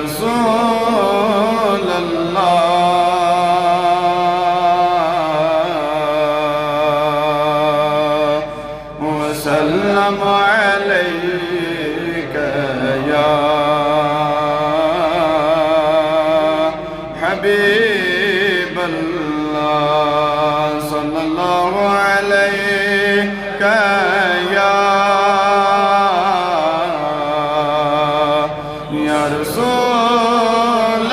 रसूल अल्लाह वसल्लम अलैका या हबीब अल्लाह सल्लल्लाहु अलैका या रसूल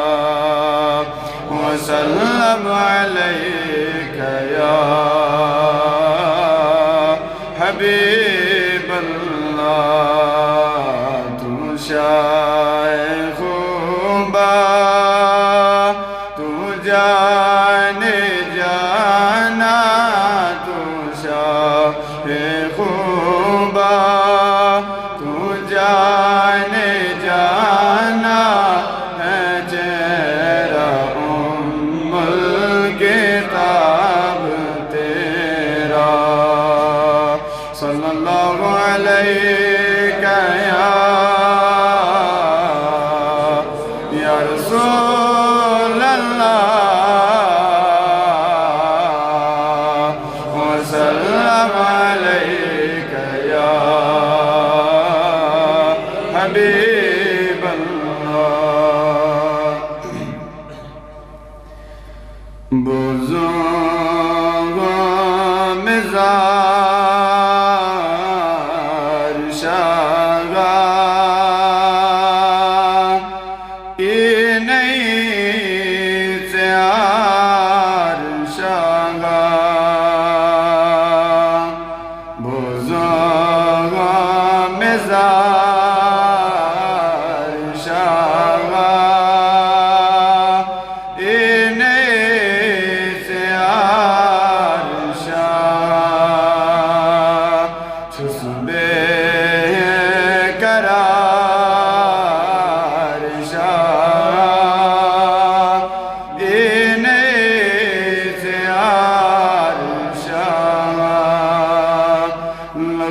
अल्लाह वसल्लम अलैका या हबीब अल्लाह तू शाइख़ खुबा तू जाने जाना तू शाइख़ खुबा तू जाने जाना है चेहरा उम्मुल किताब तेरा सल्लल्लाहु अलैका या रसूल अल्लाह वसल्लम अलैका या हबीब अल्लाह बुज़ुर्ग मिज़ार शागा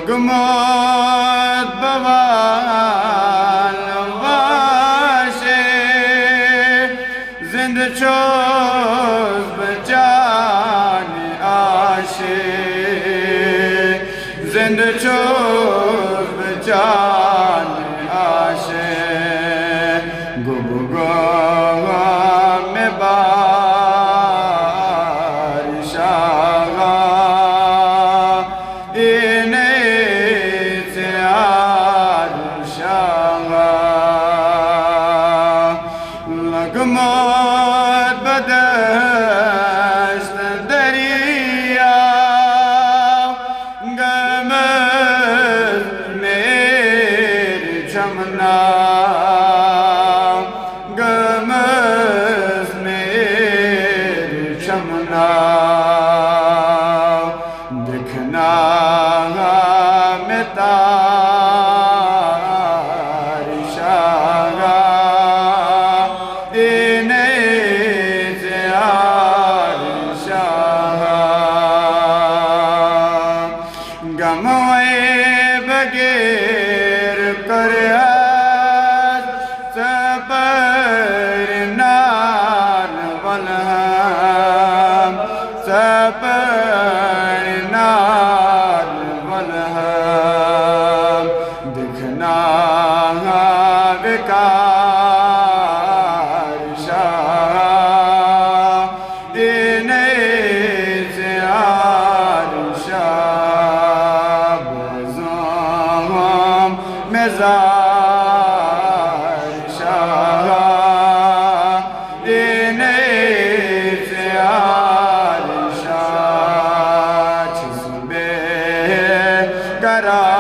लगमत बवाल वाशे जिंद चोज बचाने आशे जिंद चोज बचाने आशे गुबुगा में बारिशागा लगमत बदश्त दरिया गमज़ मेरी चमना गमज़ मेरी चमना दिखना में तारी शागा गमोए बगैर कर सबर नाल वलहम सबर नाल वलहम दिखना बेकार शाह देने से मेज़ार शाह देने से आर शाह छिस्बे करा